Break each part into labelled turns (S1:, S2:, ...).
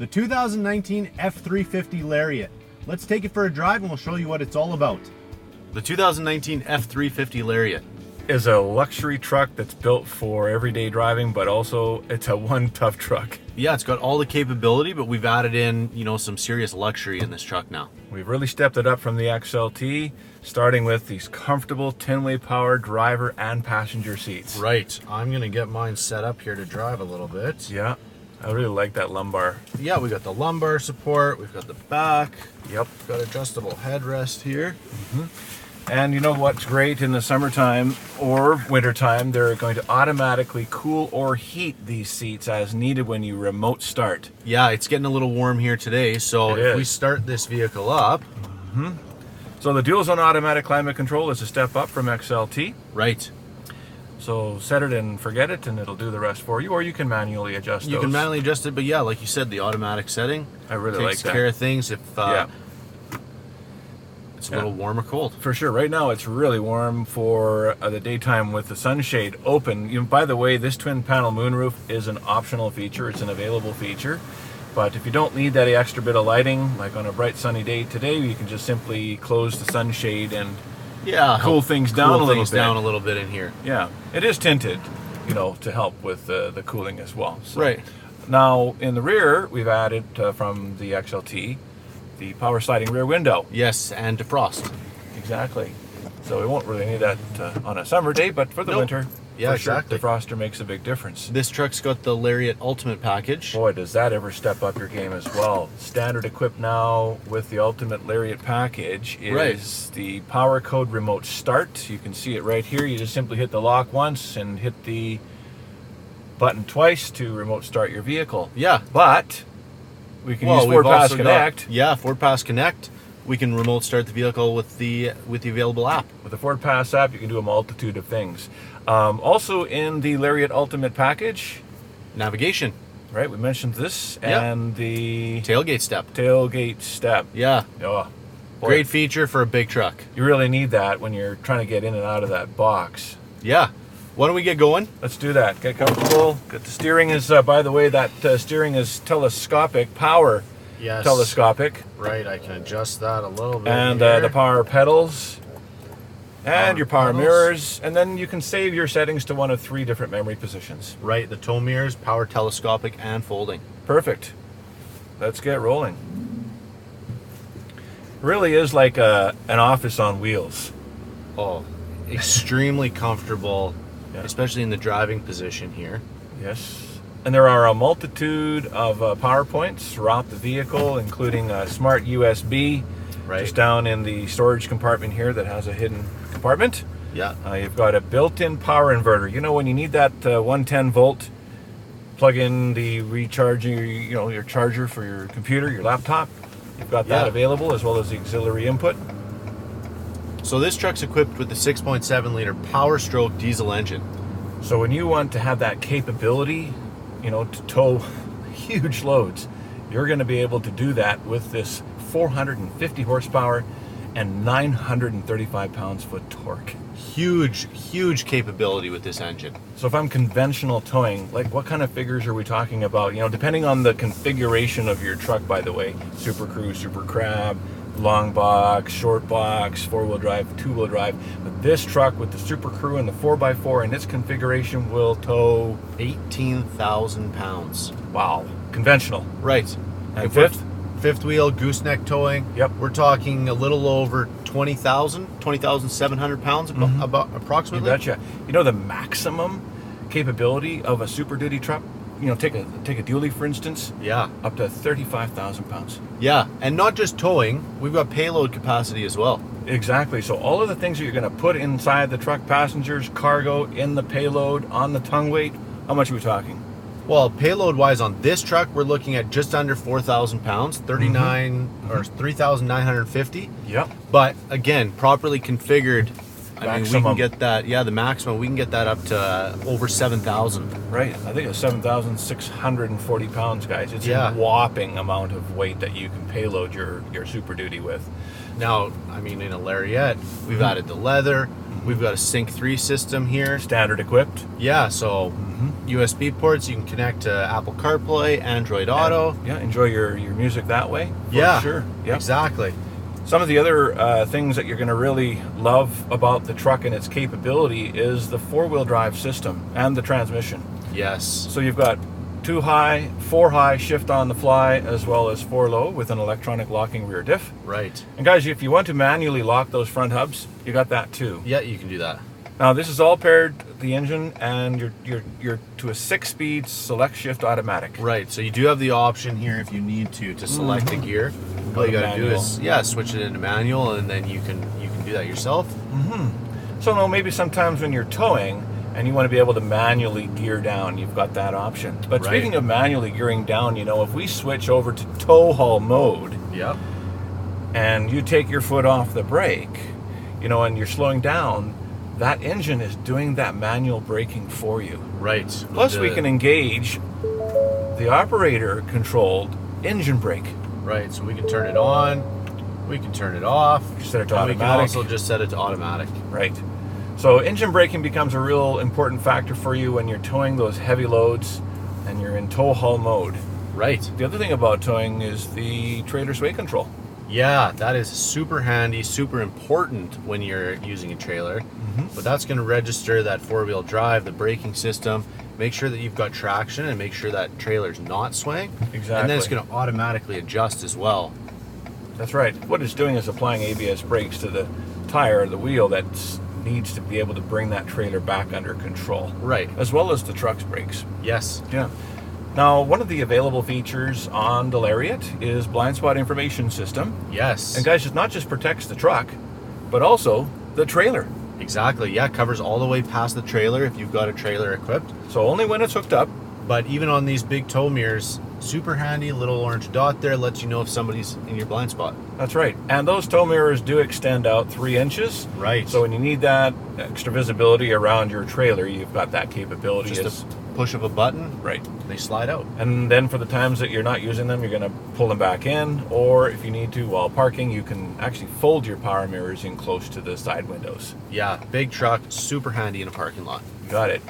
S1: the 2019 F350 Lariat. Let's take it for a drive and we'll show you what it's all about. The 2019 F350 Lariat
S2: is a luxury truck that's built for everyday driving, but also it's a one tough truck.
S1: Yeah, it's got all the capability, but we've added in, some serious luxury in this truck now.
S2: We've really stepped it up from the XLT, starting with these comfortable 10-way power driver and passenger seats.
S1: Right. I'm gonna get mine set up here to drive a little bit.
S2: Yeah, I really like that lumbar.
S1: Yeah, we got the lumbar support, we've got the back.
S2: Yep.
S1: We've got adjustable headrest here.
S2: And you know what's great in the summertime or wintertime, they're going to automatically cool or heat these seats as needed when you remote start.
S1: Yeah, it's getting a little warm here today, so if we start this vehicle up.
S2: So the dual zone automatic climate control is a step up from XLT.
S1: Right.
S2: So set it and forget it and it'll do the rest for you, or you can manually adjust those.
S1: You can manually adjust it, but yeah, like you said, the automatic setting
S2: I really like
S1: takes
S2: that.
S1: care of things if it's a little warm or cold.
S2: For sure. Right now it's really warm for the daytime with the sunshade open. By the way, this twin panel moonroof is an optional feature. It's an available feature. But if you don't need that extra bit of lighting, like on a bright sunny day today, you can just simply close the sunshade and cool things down a little bit in here. Yeah, it is tinted, to help with the cooling as well. So.
S1: Right.
S2: Now in the rear, we've added from the XLT the power sliding rear window.
S1: Yes, and defrost.
S2: Exactly. So we won't really need that on a summer day, but for the winter,
S1: yeah,
S2: exactly. Sure, defroster makes a big difference.
S1: This truck's got the Lariat Ultimate package.
S2: Boy, does that ever step up your game as well. Standard equipped now with the Ultimate Lariat package is the power code remote start. You can see it right here. You just simply hit the lock once and hit the button twice to remote start your vehicle.
S1: Yeah.
S2: But we can use Ford Pass Connect.
S1: Ford Pass Connect. We can remote start the vehicle with the available app.
S2: With the Ford Pass app, you can do a multitude of things. Also in the Lariat Ultimate package,
S1: navigation.
S2: Right, we mentioned this, and the
S1: tailgate step.
S2: Yeah.
S1: Oh, great feature for a big truck.
S2: You really need that when you're trying to get in and out of that box.
S1: Yeah. Why don't we get going?
S2: Let's do that. Get comfortable. Get the steering is, by the way, that steering is telescopic, power telescopic.
S1: Right, I can adjust that a little bit.
S2: And the power pedals. And your power mirrors. And then you can save your settings to one of 3 different memory positions.
S1: Right, the tow mirrors, power telescopic, and folding.
S2: Perfect. Let's get rolling. Really is like an office on wheels.
S1: Oh, extremely comfortable. Especially in the driving position here.
S2: Yes. And there are a multitude of power points throughout the vehicle, including a smart USB just down in the storage compartment here that has a hidden compartment.
S1: Yeah.
S2: You've got a built-in power inverter. When you need that 110 volt, plug in the recharging, your charger for your computer, your laptop. You've got that available, as well as the auxiliary input.
S1: So this truck's equipped with the 6.7 liter Power Stroke diesel engine.
S2: So when you want to have that capability, to tow huge loads, you're going to be able to do that with this 450 horsepower and 935 pounds-foot torque. Huge capability with this engine. So if I'm conventional towing, like what kind of figures are we talking about? Depending on the configuration of your truck, by the way, Super Crew, Super Crab, long box, short box, 4-wheel drive, 2-wheel drive. But this truck with the Super Crew and the 4x4 in its configuration will tow
S1: 18,000 pounds.
S2: Wow. Conventional.
S1: Right.
S2: And fifth
S1: wheel gooseneck towing.
S2: Yep.
S1: We're talking a little over 20,700 pounds about approximately.
S2: You betcha. The maximum capability of a Super Duty truck, take a dually, for instance.
S1: Yeah.
S2: Up to 35,000 pounds.
S1: Yeah, and not just towing, we've got payload capacity as well.
S2: Exactly. So all of the things that you're going to put inside the truck, passengers, cargo, in the payload, on the tongue weight, how much are we talking?
S1: Well, payload-wise on this truck, we're looking at just under 4,000 pounds, 3,950.
S2: Yep.
S1: But again, properly configured,
S2: maximum.
S1: we can get that, the maximum, we can get that up to over 7,000.
S2: Right, I think it's 7,640 pounds, guys. It's a whopping amount of weight that you can payload your Super Duty with.
S1: Now, in a Lariat, we've added the leather, We've got a Sync 3 system here.
S2: Standard equipped.
S1: Yeah, so USB ports, you can connect to Apple CarPlay, Android Auto.
S2: Yeah, enjoy your music that way.
S1: Yeah,
S2: sure. Yep.
S1: Exactly.
S2: Some of the other things that you're going to really love about the truck and its capability is the four-wheel drive system and the transmission.
S1: Yes.
S2: So you've got 2 high, 4 high shift on the fly, as well as 4 low with an electronic locking rear diff.
S1: Right.
S2: And guys, if you want to manually lock those front hubs, you got that too.
S1: Yeah, you can do that.
S2: Now this is all paired the engine, and you're to a 6-speed select shift automatic.
S1: Right. So you do have the option here if you need to select the gear. All you got to do is switch it into manual, and then you can do that yourself.
S2: So no, maybe sometimes when you're towing and you want to be able to manually gear down, you've got that option. But speaking of manually gearing down, you know, if we switch over to tow haul mode,
S1: Yep.
S2: and you take your foot off the brake, you know, and you're slowing down, that engine is doing that manual braking for you.
S1: Right.
S2: Plus we can engage the operator controlled engine brake.
S1: Right. So we can turn it on, we can turn it off,
S2: Set it to
S1: and
S2: automatic.
S1: we can also just set it to automatic.
S2: Right. So engine braking becomes a real important factor for you when you're towing those heavy loads and you're in tow haul mode.
S1: Right.
S2: The other thing about towing is the trailer sway control.
S1: Yeah, that is super handy, super important when you're using a trailer. But that's going to register that four-wheel drive, the braking system, make sure that you've got traction, and make sure that trailer's not swaying.
S2: Exactly.
S1: And then it's going to automatically adjust as well.
S2: That's right. What it's doing is applying ABS brakes to the tire or the wheel that needs to be able to bring that trailer back under control.
S1: Right.
S2: As well as the truck's brakes.
S1: Yes.
S2: Yeah. Now, one of the available features on the Lariat is blind spot information system.
S1: Yes.
S2: And guys, it not just protects the truck, but also the trailer.
S1: Exactly. Yeah, covers all the way past the trailer if you've got a trailer equipped.
S2: So only when it's hooked up.
S1: But even on these big tow mirrors, super handy, little orange dot there lets you know if somebody's in your blind spot.
S2: That's right. And those tow mirrors do extend out 3 inches.
S1: Right.
S2: So when you need that extra visibility around your trailer, you've got that capability.
S1: Just a push of a button,
S2: right.
S1: They slide out.
S2: And then for the times that you're not using them, you're going to pull them back in, or if you need to while parking, you can actually fold your power mirrors in close to the side windows.
S1: Yeah, big truck, super handy in a parking lot.
S2: Got it.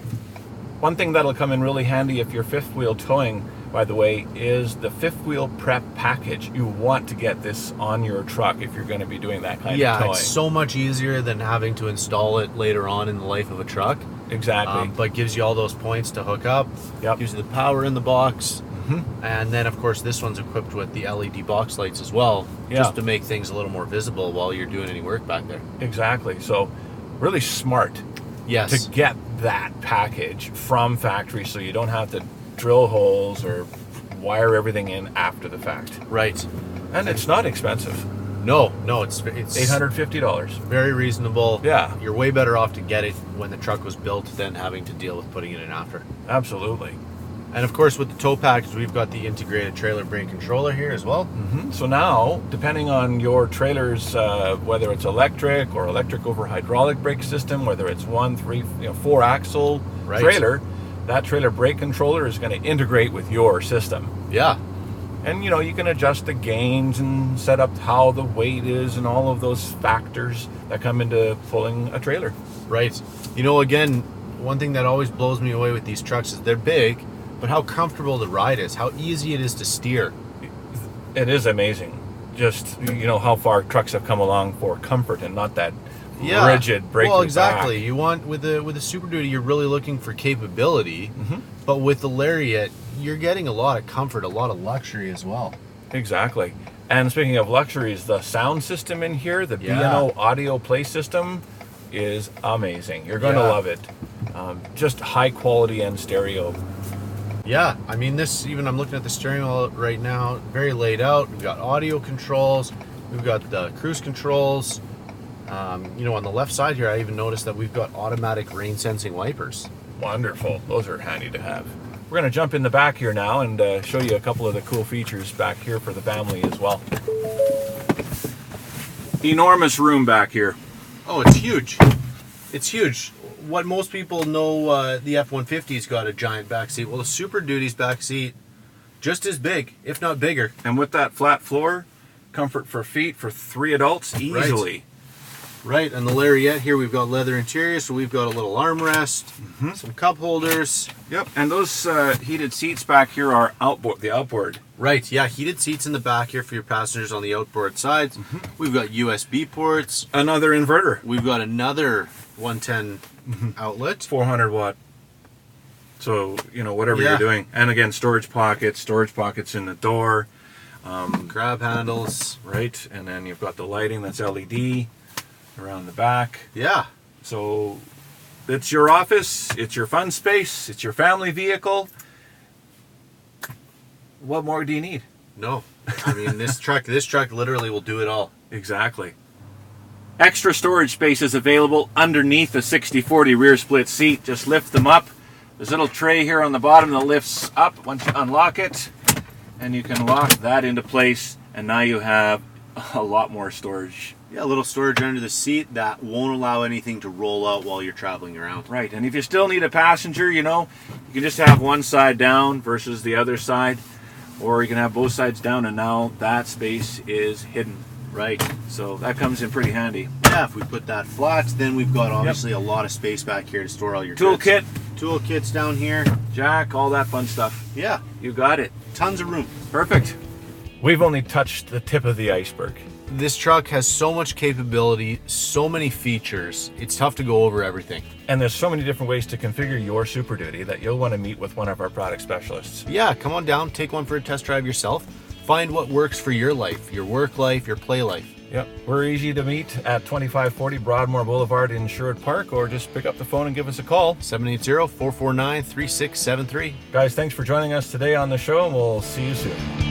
S2: One thing that'll come in really handy if you're fifth wheel towing, by the way, is the fifth wheel prep package. You want to get this on your truck if you're going to be doing that kind of towing.
S1: Yeah, it's so much easier than having to install it later on in the life of a truck.
S2: Exactly.
S1: But gives you all those points to hook up.
S2: Yep.
S1: Gives you the power in the box. And then, of course, this one's equipped with the LED box lights as well, just to make things a little more visible while you're doing any work back there.
S2: Exactly. So really smart
S1: Yes.
S2: to get that package from factory so you don't have to drill holes or wire everything in after the fact.
S1: Right.
S2: And it's not expensive.
S1: No, it's
S2: $850.
S1: very reasonable.
S2: Yeah.
S1: You're way better off to get it when the truck was built than having to deal with putting it in after.
S2: Absolutely.
S1: And of course, with the tow package, we've got the integrated trailer brake controller here as well.
S2: So now, depending on your trailer's, whether it's electric or electric over hydraulic brake system, whether it's 1, 3, 4 axle trailer, that trailer brake controller is going to integrate with your system.
S1: Yeah.
S2: And you can adjust the gains and set up how the weight is and all of those factors that come into pulling a trailer.
S1: Right. Again, one thing that always blows me away with these trucks is they're big, but how comfortable the ride is, how easy it is to steer.
S2: It is amazing. Just, how far trucks have come along for comfort and not that rigid brake.
S1: Well, exactly. You want, with the Super Duty, you're really looking for capability, but with the Lariat, you're getting a lot of comfort, a lot of luxury as well.
S2: Exactly. And speaking of luxuries, the sound system in here, the B&O audio play system, is amazing. You're going to love it. Just high quality and stereo.
S1: Yeah, I mean, this, even I'm looking at the steering wheel right now, very laid out. We've got audio controls, we've got the cruise controls. On the left side here, I even noticed that we've got automatic rain sensing wipers. Wonderful.
S2: Those are handy to have. We're going to jump in the back here now and show you a couple of the cool features back here for the family as well. Enormous room back here.
S1: Oh, it's huge. It's huge. What most people know, the F-150's got a giant back seat. Well, the Super Duty's back seat just as big, if not bigger.
S2: And with that flat floor, comfort for feet for 3 adults easily.
S1: Right, and the Lariat here, we've got leather interior, so we've got a little armrest, some cup holders.
S2: Yep, and those heated seats back here are the outboard.
S1: Right, yeah, heated seats in the back here for your passengers on the outboard sides. We've got USB ports.
S2: Another inverter.
S1: We've got another 110 outlet.
S2: 400 watt. So, whatever you're doing. And again, storage pockets in the door.
S1: Grab handles.
S2: Right, and then you've got the lighting that's LED around the back.
S1: Yeah.
S2: So it's your office, it's your fun space, it's your family vehicle. What more do you need?
S1: No. I mean, this truck literally will do it all.
S2: Exactly. Extra storage space is available underneath the 60/40 rear split seat. Just lift them up. There's a little tray here on the bottom that lifts up once you unlock it, and you can lock that into place, and now you have a lot more storage.
S1: Yeah, a little storage under the seat that won't allow anything to roll out while you're traveling around.
S2: Right, and if you still need a passenger, you can just have one side down versus the other side, or you can have both sides down, and now that space is hidden.
S1: Right.
S2: So that comes in pretty handy.
S1: Yeah, if we put that flat, then we've got obviously a lot of space back here to store all your
S2: Toolkit.
S1: Toolkits down here.
S2: Jack, all that fun stuff.
S1: Yeah.
S2: You got it.
S1: Tons of room.
S2: Perfect. We've only touched the tip of the iceberg.
S1: This truck has so much capability, so many features, it's tough to go over everything.
S2: And there's so many different ways to configure your Super Duty that you'll want to meet with one of our product specialists.
S1: Yeah, come on down, take one for a test drive yourself. Find what works for your life, your work life, your play life.
S2: Yep, we're easy to meet at 2540 Broadmoor Boulevard in Sherwood Park, or just pick up the phone and give us a call.
S1: 780-449-3673.
S2: Guys, thanks for joining us today on the show, and we'll see you soon.